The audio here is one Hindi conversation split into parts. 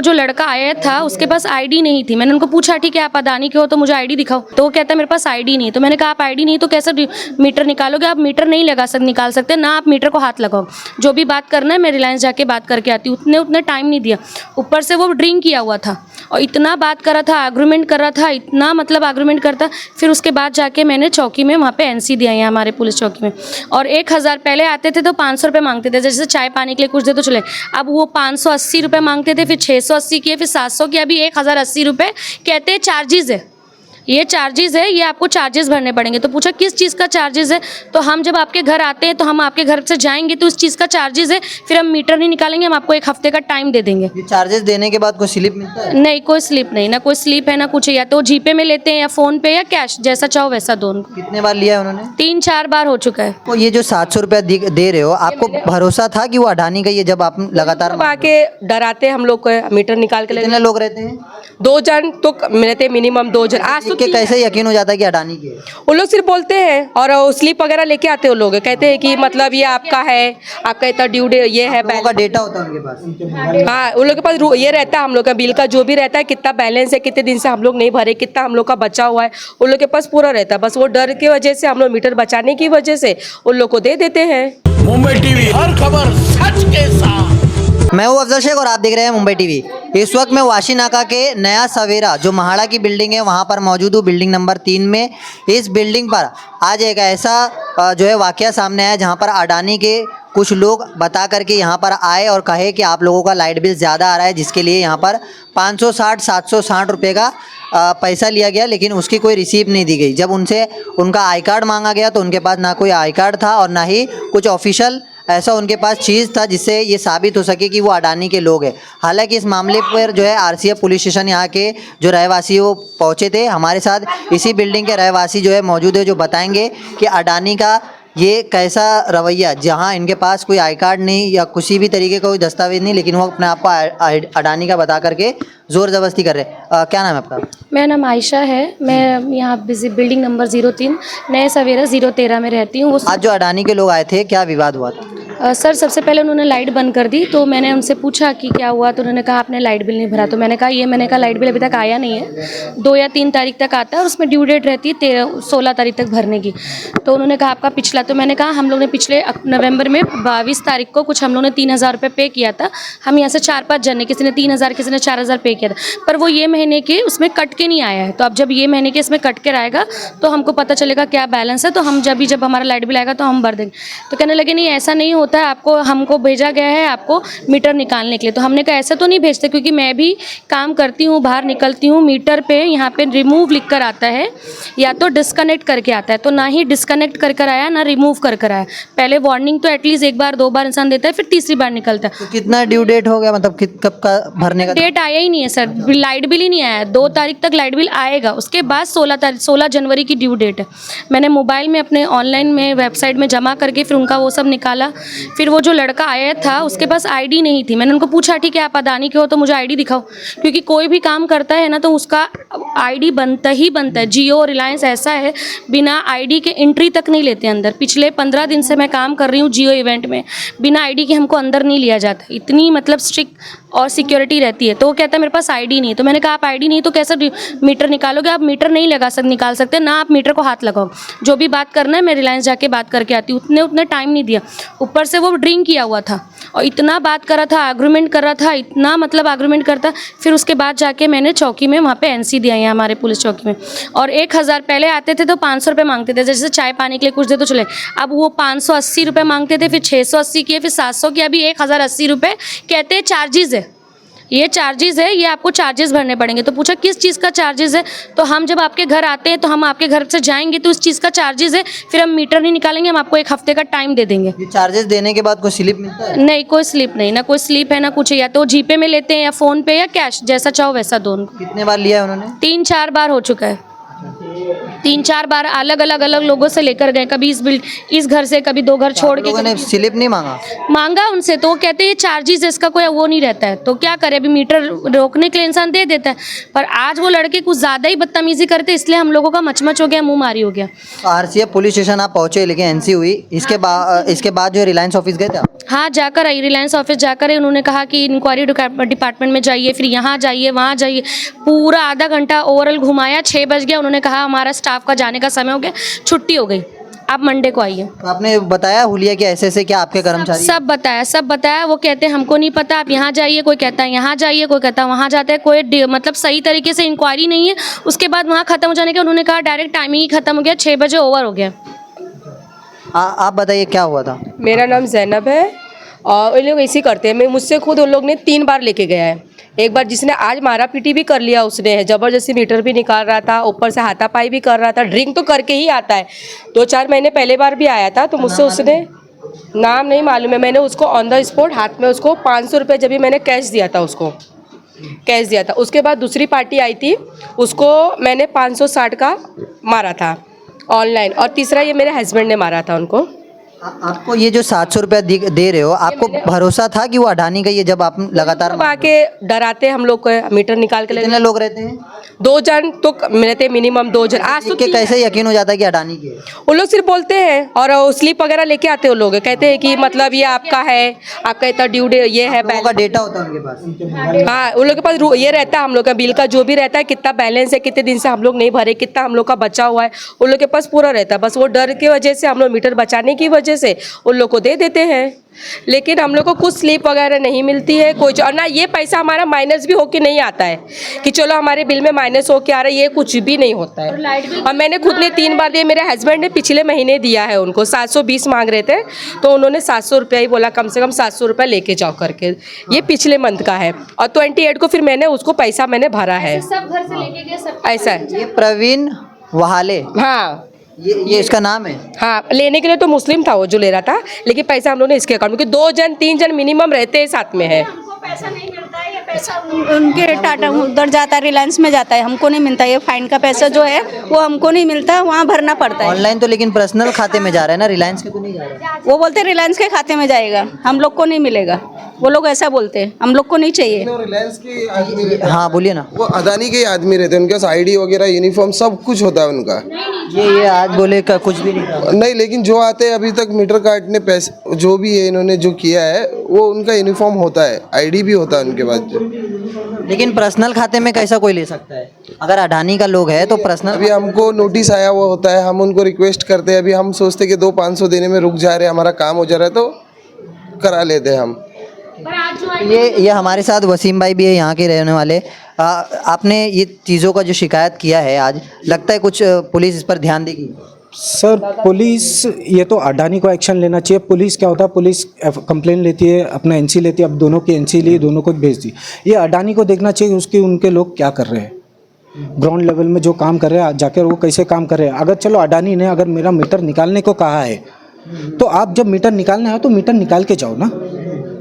जो लड़का आया था उसके पास आईडी नहीं थी। मैंने उनको पूछा ठीक है आप अडानी के हो तो मुझे आईडी दिखाओ, तो वो कहता है मेरे पास आईडी नहीं। तो मैंने कहा आप आईडी नहीं तो कैसे मीटर निकालोगे? आप मीटर नहीं निकाल सकते ना, आप मीटर को हाथ लगाओ, जो भी बात करना है मैं रिलायंस जाके बात करके आती हूँ। उतने टाइम नहीं दिया, ऊपर से वो ड्रिंक किया हुआ था और इतना बात कर रहा था, आर्गूमेंट कर रहा था, इतना मतलब आर्गूमेंट करता। फिर उसके बाद जाके मैंने चौकी में वहाँ पे एनसी दिया है हमारे पुलिस चौकी में। और 1000 पहले आते थे तो 500 रुपये मांगते थे, जैसे चाय पानी के लिए कुछ दे तो चले। अब वो 580 रुपये मांगते थे, फिर 680 किए, फिर 700 किए, अभी 1080 रुपये कहते हैं चार्जेस है। ये चार्जेस है, ये आपको चार्जेस भरने पड़ेंगे। तो पूछा किस चीज़ का चार्जेस है? तो हम जब आपके घर आते हैं तो हम आपके घर से जाएंगे तो उस चीज़ का चार्जेस है, फिर हम मीटर नहीं निकालेंगे, हम आपको 1 हफ्ते का टाइम दे देंगे। ये चार्जेस देने के बाद कोई स्लिप मिलता है? नहीं, कोई स्लिप नहीं, ना कोई स्लिप है ना कुछ है। या तो जीपे में लेते हैं या फ़ोन पे या कैश, जैसा चाहो वैसा दो उनको। कितने बार लिया है उन्होंने? 3-4 बार हो चुका है। तो ये जो 700 रुपया दे रहे हो, आपको भरोसा था कि वो अडानी का, ये जब आप लगातार सब आके डराते हम लोग को मीटर निकाल के कितने लोग रहते हैं? 2 जन तो रहते, मिनिमम 2 जन। आज तो के कैसे यकीन हो जाता है कि अडानी के? वो लोग सिर्फ बोलते हैं और स्लिप वगैरह लेके आते हैं। वो लोग कहते हैं कि मतलब ये आपका है, आपका इतना ड्यू ये है, लोगों का डेटा होता है उनके पास? हाँ, उन लोग के पास ये रहता है, हम लोग का बिल का जो भी रहता है, कितना बैलेंस है, कितने दिन से हम लोग नहीं भरे, कितना हम लोग का बचा हुआ है, उन लोग के पास पूरा रहता है। बस वो डर की वजह से, हम लोग मीटर बचाने की वजह से उन लोग को दे देते हैं। मुंबई टीवी, हर खबर सच के साथ। मैं हूँ अफजल शेख और आप देख रहे हैं मुंबई टीवी। इस वक्त मैं वाशी नाका के नया सवेरा जो महाड़ा की बिल्डिंग है वहाँ पर मौजूद हूँ, बिल्डिंग नंबर 3 में। इस बिल्डिंग पर आज एक ऐसा जो है वाकया सामने आया जहाँ पर अडानी के कुछ लोग बता करके यहाँ पर आए और कहे कि आप लोगों का लाइट बिल ज़्यादा आ रहा है, जिसके लिए यहाँ पर 560-760 रुपये का पैसा लिया गया, लेकिन उसकी कोई रिसीव नहीं दी गई। जब उनसे उनका आई कार्ड मांगा गया तो उनके पास ना कोई आई कार्ड था और ना ही कुछ ऑफिशियल ऐसा उनके पास चीज़ था जिससे ये साबित हो सके कि वो अडानी के लोग हैं। हालांकि इस मामले पर जो है आरसीएफ पुलिस स्टेशन यहाँ के जो रहवासी वो पहुँचे थे। हमारे साथ इसी बिल्डिंग के रहवासी जो है मौजूद है, जो बताएंगे कि अडानी का ये कैसा रवैया, जहाँ इनके पास कोई आई कार्ड नहीं या किसी भी तरीके का कोई दस्तावेज नहीं, लेकिन वो अपने आप को अडानी का बता करके ज़ोर ज़बरदस्ती कर रहे। क्या नाम है आपका? मेरा नाम आयशा है, मैं यहाँ बिल्डिंग नंबर 03 नए सवेरा 013 में रहती हूँ। आज जो अडानी के लोग आए थे, क्या विवाद हुआ था? सर सबसे पहले उन्होंने लाइट बंद कर दी, तो मैंने उनसे पूछा कि क्या हुआ, तो उन्होंने कहा आपने लाइट बिल नहीं भरा। तो मैंने कहा लाइट बिल अभी तक आया नहीं है, 2 या 3 तारीख तक आता है और उसमें ड्यू डेट रहती है 16 तारीख तक भरने की। तो उन्होंने कहा आपका पिछला, तो मैंने कहा हम लोग ने पिछले नवंबर में 22 तारीख को कुछ हम लोग ने 3000 रुपये पे किया था। हम यहाँ से 4-5 जन ने, किसी ने 3000 किसी ने 4000 पे किया था, पर वो ये महीने के उसमें कट के नहीं आया है। तो अब जब ये महीने के इसमें कट के आएगा तो हमको पता चलेगा क्या बैलेंस है, तो हम जब हमारा लाइट बिल आएगा तो हम भर देंगे। तो कहने लगे नहीं ऐसा नहीं होता है, हमको भेजा गया है आपको मीटर निकालने के लिए। तो हमने कहा ऐसा तो नहीं भेजते, क्योंकि मैं भी काम करती हूँ, बाहर निकलती हूँ, मीटर पे यहाँ पे रिमूव लिख कर आता है या तो डिस्कनेक्ट करके आता है, तो ना ही डिस्कनेक्ट कर आया ना रिमूव कर आया। पहले वार्निंग तो एटलीस्ट 1 बार 2 बार इंसान देता है, फिर तीसरी बार निकलता है। तो कितना ड्यू डेट हो गया, मतलब कब का भरने का डेट आया ही नहीं है सर, लाइट बिल ही नहीं आया। 2 तारीख तक लाइट बिल आएगा, उसके बाद 16 जनवरी की ड्यू डेट है। मैंने मोबाइल में अपने ऑनलाइन में वेबसाइट में जमा करके फिर उनका वो सब निकाला। फिर वो जो लड़का आया था उसके पास आईडी नहीं थी। मैंने उनको पूछा ठीक है आप अडानी के हो तो मुझे आईडी दिखाओ, क्योंकि कोई भी काम करता है ना तो उसका आईडी बनता ही बनता है। जियो रिलायंस ऐसा है, बिना आईडी के एंट्री तक नहीं लेते अंदर। पिछले 15 दिन से मैं काम कर रही हूँ जियो इवेंट में, बिना आईडी के हमको अंदर नहीं लिया जाता, इतनी मतलब स्ट्रिक्ट और सिक्योरिटी रहती है। तो वो कहता है मेरे पास आईडी नहीं। तो मैंने कहा आप आईडी नहीं तो कैसे मीटर निकालोगे? आप मीटर नहीं निकाल सकते ना, आप मीटर को हाथ लगाओ, जो भी बात करना है मैं रिलायंस जाके बात करके आती हूँ। उतने टाइम नहीं दिया, ऊपर से वो ड्रिंक किया हुआ था और इतना बात कर रहा था, आर्गूमेंट कर रहा था, इतना मतलब आर्गूमेंट करता। फिर उसके बाद जाके मैंने चौकी में वहाँ पे एनसी दिया है हमारे पुलिस चौकी में। और 1000 पहले आते थे तो 500 रुपये मांगते थे, जैसे चाय पानी के लिए कुछ दे तो चले। अब वो 580 रुपये मांगते थे, फिर 680 किए, फिर 700 किए, अभी 1080 रुपये कहते हैं चार्जेस है। ये चार्जेस है, ये आपको चार्जेस भरने पड़ेंगे। तो पूछा किस चीज़ का चार्जेस है? तो हम जब आपके घर आते हैं तो हम आपके घर से जाएंगे तो उस चीज़ का चार्जेस है, फिर हम मीटर नहीं निकालेंगे, हम आपको 1 हफ्ते का टाइम दे देंगे। ये चार्जेस देने के बाद कोई स्लिप मिलता है? नहीं, कोई स्लिप नहीं, ना कोई स्लिप है ना कुछ है। या तो जीपे में लेते हैं या फ़ोन पे या कैश, जैसा चाहो वैसा दो उनको। कितने बार लिया है उन्होंने? 3-4 बार हो चुका है। 3-4 बार अलग अलग लोगों से लेकर गए, कभी इस घर से, कभी 2 घर छोड़ आप के, लोगों ने स्लिप नहीं मांगा? मांगा उनसे तो वो कहते हैं ये चार्जेस, इसका कोई वो नहीं रहता है। तो क्या करे, अभी मीटर रोकने के लिए इंसान दे देता है, पर आज वो लड़के कुछ ज़्यादा ही बदतमीजी करते, इसलिए हम लोगों का मचमच हो गया, मुंह मारी हो गया। आरसीएफ पुलिस स्टेशन आप पहुंचे लेकिन एनसी हुई, इसके बाद जो रिलायंस ऑफिस गए थे आप? हाँ, जाकर आई, रिलायंस ऑफिस जाकर आई। उन्होंने कहा कि इंक्वायरी डिपार्टमेंट में जाइए, फिर यहाँ जाइए, वहाँ जाइए, पूरा आधा घंटा ओवरऑल घुमाया। 6 बज गया, उन्होंने कहा हमारा स्टाफ का जाने का समय हो गया, छुट्टी हो गई, आप मंडे को आइए। तो आपने बताया हुलिया कि ऐसे क्या आपके कर्मचारी? सब बताया। वो कहते हैं हमको नहीं पता, आप यहाँ जाइए, कोई कहता है यहाँ जाइए, कोई कहता है वहाँ जाते हैं, कोई मतलब सही तरीके से इंक्वायरी नहीं है। उसके बाद वहाँ ख़त्म हो जाने के उन्होंने कहा डायरेक्ट टाइमिंग ही ख़त्म हो गया, 6 बजे ओवर हो गया। आप बताइए क्या हुआ था? मेरा नाम जैनब है और ये लोग ऐसे करते हैं। मैं मुझसे खुद उन लोग ने 3 बार लेके गया है। एक बार जिसने आज मारा पीटी भी कर लिया उसने, ज़बरदस्ती मीटर भी निकाल रहा था, ऊपर से हाथापाई भी कर रहा था, ड्रिंक तो करके ही आता है। 2-4 महीने पहले बार भी आया था, तो मुझसे उसने, नाम नहीं मालूम है, मैंने उसको ऑन द स्पॉट हाथ में उसको 500 रुपये जब भी मैंने कैश दिया था उसके बाद दूसरी पार्टी आई थी, उसको मैंने 560 का मारा था ऑनलाइन, और तीसरा ये मेरे हस्बैंड ने मारा था उनको। आपको ये जो 700 रुपया दे रहे हो, आपको भरोसा था कि वो अडानी का, ये जब आप लगातार आके डराते हम लोग को, मीटर निकाल के कितने लोग रहते हैं? 2 जन तो रहते, मिनिमम 2 जन। आज तो के कैसे यकीन हो जाता है कि अडानी के? वो लोग सिर्फ बोलते हैं और स्लिप वगैरह लेके आते हैं, वो लोग कहते हैं कि मतलब ये आपका है, आपका इतना ड्यू ये है, लोगों का डेटा होता है उनके पास? हाँ, उन लोग के पास ये रहता है, हम लोग का बिल का जो भी रहता है, कितना बैलेंस है, कितने दिन से हम लोग नहीं भरे, कितना हम लोग का बचा हुआ है, उन लोग के पास पूरा रहता है। बस वो डर की वजह से, हम लोग मीटर बचाने की वजह से उन लोग को दे देते हैं, लेकिन हम लोग को कुछ स्लिप वगैरह नहीं मिलती है कोई, और ना ये पैसा हमारा माइनस भी होके नहीं आता है कि चलो हमारे बिल में माइनस होके आ रहा है, ये कुछ भी नहीं होता है। और मैंने खुद ने 3 बार दिए, मेरे हस्बैंड ने पिछले महीने दिया है उनको, 720 मांग रहे थे, तो उन्होंने 700 रुपया ही बोला, कम से कम 700 रुपया लेके जाओ करके। ये पिछले मंथ का है, और 28 को फिर मैंने उसको पैसा मैंने भरा है। सब घर से लेके गए, सब ऐसा है। ये प्रवीण वहाले, हाँ, ये इसका नाम है? हाँ, लेने के लिए तो मुस्लिम था वो जो ले रहा था, लेकिन पैसा हम लोगों ने इसके अकाउंट में, 2 जन 3 जन मिनिमम रहते हैं साथ में है। पैसा नहीं मिलता है, ये पैसा उनके टाटा उधर जाता है, रिलायंस में जाता है, हमको नहीं मिलता। ये फाइन का पैसा जो है वो हमको नहीं मिलता, वहाँ भरना पड़ता है। ऑनलाइन तो लेकिन पर्सनल खाते में जा रहा है ना, रिलायंस के तो नहीं जा रहा है। वो बोलते हैं रिलायंस के खाते में जाएगा, हम लोग को नहीं मिलेगा। वो लोग ऐसा बोलते हैं, हम लोग को नहीं चाहिए। रिलायंस के आदमी रहते हैं। हाँ बोलिए ना। वो अदानी के आदमी रहते हैं, उनके पास आईडी वगैरह, यूनिफॉर्म सब कुछ होता है उनका। ये आज बोले का कुछ भी नहीं था। नहीं, लेकिन जो आते हैं अभी तक मीटर काटने, पैसे जो भी है इन्होंने जो किया है, वो उनका यूनिफॉर्म होता है, आईडी भी होता है उनके पास। लेकिन पर्सनल खाते में कैसा कोई ले सकता है? अगर अडानी का लोग है तो पर्सनल। अभी हमको नोटिस आया हुआ होता है, हम उनको रिक्वेस्ट करते हैं, अभी हम सोचते कि 200-500 देने में रुक जा रहे हैं, हमारा काम हो जा रहा है, तो करा लेते हैं हम। ये हमारे साथ वसीम भाई भी है, यहाँ के रहने वाले। आपने ये चीज़ों का जो शिकायत किया है आज, लगता है कुछ पुलिस इस पर ध्यान देगी? सर पुलिस, ये तो अडानी को एक्शन लेना चाहिए। पुलिस क्या होता है, पुलिस कंप्लेन लेती है, अपना एनसी लेती है, अब दोनों की एनसी ली, दोनों को भेज दी। ये अडानी को देखना चाहिए उसके उनके लोग क्या कर रहे हैं, ग्राउंड लेवल में जो काम कर रहे हैं, जाकर वो कैसे काम कर रहे हैं। अगर चलो अडानी ने अगर मेरा मीटर निकालने को कहा है, तो आप जब मीटर निकालना है तो मीटर निकाल के जाओ ना।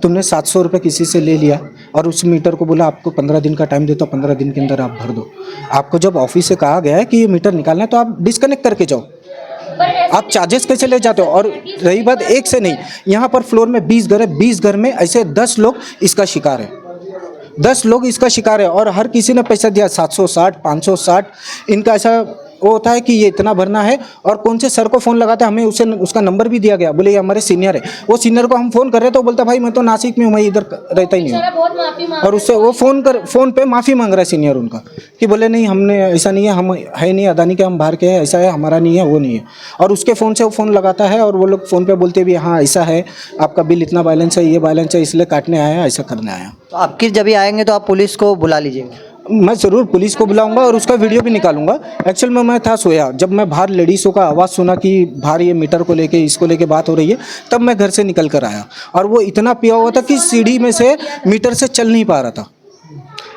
तुमने 700 रुपये किसी से ले लिया और उस मीटर को बोला आपको 15 दिन का टाइम देता हूँ, 15 दिन के अंदर आप भर दो। आपको जब ऑफिस से कहा गया है कि ये मीटर निकालना है, तो आप डिस्कनेक्ट करके जाओ। आप चार्जेस कैसे ले जाते हो? और रही बात एक से नहीं, यहाँ पर फ्लोर में 20 घर है, 20 घर में ऐसे 10 लोग इसका शिकार है, 10 लोग इसका शिकार है, और हर किसी ने पैसा दिया 760, 560। इनका ऐसा वो होता है कि ये इतना भरना है, और कौन से सर को फ़ोन लगाते हैं, हमें उसे उसका नंबर भी दिया गया, बोले ये हमारे सीनियर है। वो सीनियर को हम फ़ोन कर रहे तो बोलता भाई मैं तो नासिक में हूँ, मैं इधर रहता ही नहीं हूँ। और उससे वो फ़ोन पे माफ़ी मांग रहा है सीनियर उनका, कि बोले नहीं हमने ऐसा नहीं है, हम है नहीं अदानी के, हम बाहर के हैं, ऐसा है, हमारा नहीं है, वो नहीं है। और उसके फ़ोन से वो फ़ोन लगाता है, और वो लोग फ़ोन पे बोलते भी हाँ ऐसा है, आपका बिल इतना बैलेंस है, ये बैलेंस है, इसलिए काटने आया, ऐसा करने आया। तो आपकी जब भी आएंगे तो आप पुलिस को बुला लीजिएगा। मैं ज़रूर पुलिस को बुलाऊंगा और उसका वीडियो भी निकालूंगा। एक्चुअल में मैं था सोया, जब मैं बाहर लेडीज़ों का आवाज़ सुना कि बाहर ये मीटर को लेके, इसको लेके बात हो रही है, तब मैं घर से निकल कर आया। और वो इतना पिया हुआ था कि सीढ़ी में से मीटर से चल नहीं पा रहा था,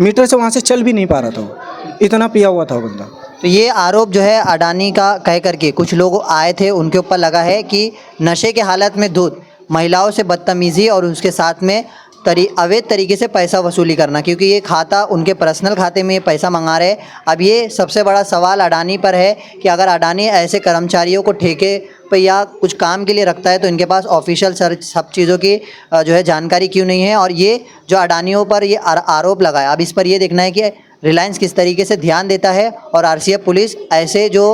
मीटर से वहाँ से चल भी नहीं पा रहा था, वो इतना पिया हुआ था वो बंदा। तो ये आरोप जो है अडानी का कह करके कुछ लोग आए थे, उनके ऊपर लगा है कि नशे के हालत में धुत महिलाओं से बदतमीज़ी और उसके साथ में अवैध तरीके से पैसा वसूली करना, क्योंकि ये खाता उनके पर्सनल खाते में पैसा मंगा रहे। अब ये सबसे बड़ा सवाल अडानी पर है कि अगर अडानी ऐसे कर्मचारियों को ठेके पे या कुछ काम के लिए रखता है तो इनके पास ऑफिशियल सब चीज़ों की जो है जानकारी क्यों नहीं है। और ये जो अडानियों पर ये आरोप लगाया, अब इस पर ये देखना है कि रिलायंस किस तरीके से ध्यान देता है और आरसीएफ पुलिस ऐसे जो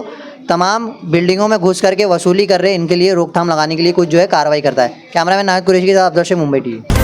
तमाम बिल्डिंगों में घुस करके वसूली कर रहे हैं इनके लिए रोकथाम लगाने के लिए कुछ जो है कार्रवाई करता है। कैमरामैन नायक कुरैशी के साथ अब्दुल शेख, मुंबई टीवी।